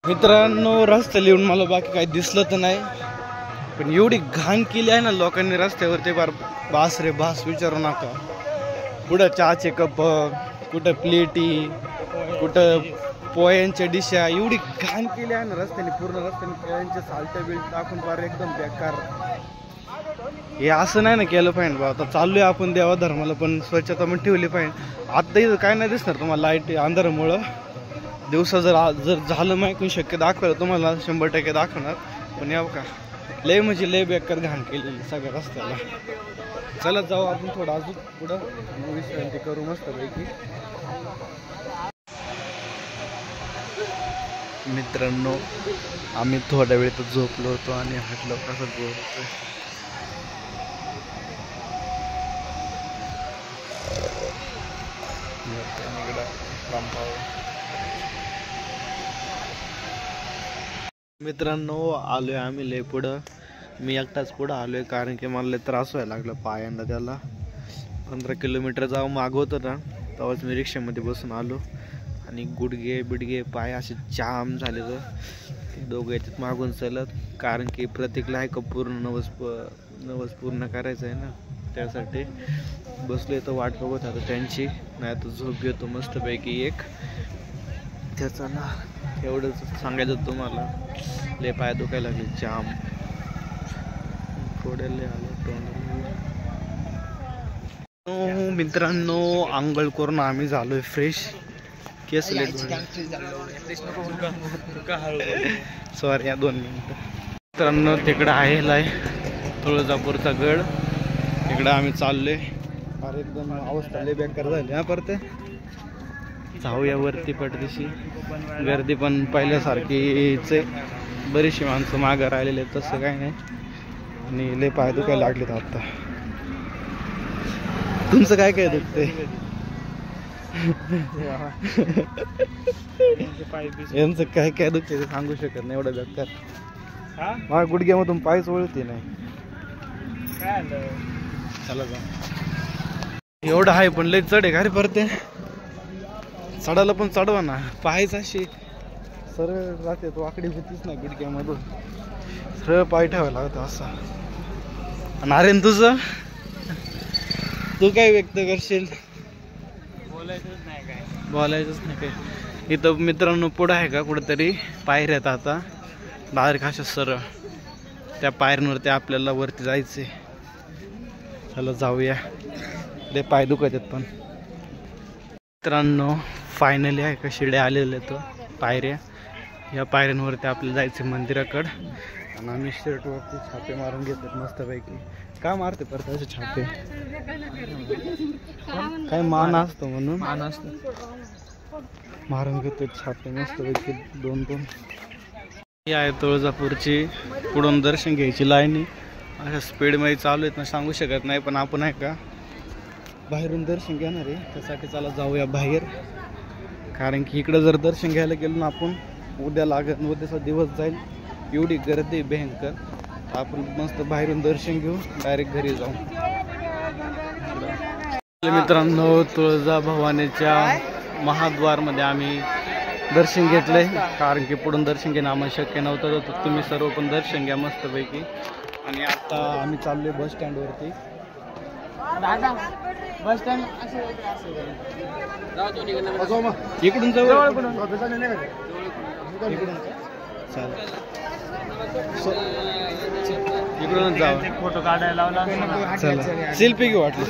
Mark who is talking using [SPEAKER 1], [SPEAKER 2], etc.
[SPEAKER 1] मित्रांनो रस्ता लिहून मला बाकी काही दिसलं तर नाही, पण एवढी घाण केली आहे ना लोकांनी रस्त्यावरती बार बास रे बास विचारू नका. कुठं चहाचे कप, कुठं प्लेटी, कुठं पोह्यांच्या डिशा, एवढी घाण केली आहे ना रस्त्याने. पूर्ण रस्त्याने पोह्यांचे साल्ट बिल टाकून बार एकदम बेकार. हे असं नाही ना केलं पाहिजे बा. आता चाललोय आपण देवा धर्माला, पण स्वच्छता पण ठेवली पाहिजे. आता इथं काय नाही दिसणार तुम्हाला लाईट अंधारामुळं. दिवसा जर झालं माहिती शक्य दाखवलं तुम्हाला 100% दाखवणार. पण यावं का लय म्हणजे लय बेकार घाण केलेली सगळ्या रस्त्याला. चला जाऊ आपण थोडं अजून पुढं विश्रांती करू मस्त पैकी. मित्रांनो आम्ही थोड्या वेळ तर झोपलो होतो आणि हटलो कसं बोलतोय. मित्रांनो आलोय आम्ही लय पुढं. मी एकटाच पुढं आलोय कारण की मला लय त्रास व्हायला लागला पायांना. त्याला 15 किलोमीटर जाऊ मागवतो ना, तेव्हाच मी रिक्षामध्ये बसून आलो आणि गुडघे बिडगे पाय असे जाम झाले. तर दोघं याच्यात मागून चलत, कारण की प्रत्येकला आहे का पूर्ण नवस पूर्ण करायचं आहे ना, त्यासाठी बसलो तर वाट बघत आता त्यांची. नाही तर झोप घेतो मस्तपैकी एक. त्याचा ना एवढंच सांगायचं तुम्हाला. लय पाय दुखायला लागले जाम. थोड्याले आलो तोंड. मित्रांनो आंघोळ करून आम्ही झालोय फ्रेश. केस सॉरी या 2 मिनिटं. मित्रांनो तिकडं आहे तुळजापूरचा गड. तिकडं आम्ही चाललोय. अरे एकदम अवस्था लय बेकार झाली हा. परत जाऊया वरती पटदिशी. गर्दी पण पहिल्यासारखीच आहे. बरीचशी माणसं मागं राहिलेले आहेत, तसं काय नाही. आणि लय पाय दुखायला लागलेत आता. तुमचं काय काय दुखते? यांचं काय काय दुखते ते सांगू शकत नाही, एवढं बेकार. माझ्या गुडघ्यामधून पायच वळते नाही. चला जा. एवढं आहे पण लय चढ आहे का रे परते. चढायला पण चढवा ना. पायच अशी सरळ राहते, तो आकडी होतीच ना गुडघ्यामधून. सरळ पाय ठेवायला लागतं असा. नारेन तुझं तू काय व्यक्त करशील? बोलायचंच नाही काय. इथं मित्रांनो पुढं आहे का कुठंतरी पायऱ्यात आता डायरेक्ट अशा सरळ त्या पायऱ्यांवरती आपल्याला वरती जायचंय. चला जाऊया. ते पाय दुखत आहेत पण. मित्रांनो फायनली आहे का शिड्या आलेल्या आहेत पायऱ्या. या पायऱ्यांवरती आपल्याला जायचं मंदिराकडं. आणि आम्ही शर्टवरती छापे मारून घेतात मस्तपैकी. का मारते परत असे छापे? काय मान असतो म्हणून मारून घेतो छापे मस्तपैकी 2-2. ही आहे तुळजापूरची पुढून दर्शन घ्यायची लाईनी. अशा स्पीडमध्ये चालू आहेत ना सांगू शकत नाही. पण आपण आहे का बाहेरून दर्शन घेणार आहे, त्यासाठी चला जाऊया बाहेर. कारण की इकडं जर दर्शन घ्यायला गेलो ना आपण उद्याचा दिवस जाईल. एवढी गर्दी भयंकर. आपण मस्त बाहेरून दर्शन घेऊ, डायरेक्ट घरी जाऊ. मित्रांनो तुळजाभवानीच्या महाद्वारमध्ये आम्ही दर्शन घेतलंय. कारण की पुढून दर्शन घेणं आम्हाला शक्य नव्हतं, तर तुम्ही सर्व पण दर्शन घ्या मस्तपैकी. आणि आता आम्ही चाललोय बस स्टँडवरती. बस स्टँड इकडून जाऊ. इकडून चालेल. इकडूनच जाऊ. फोटो काढायला लावला. चला सेल्फी घेऊ वाटलं.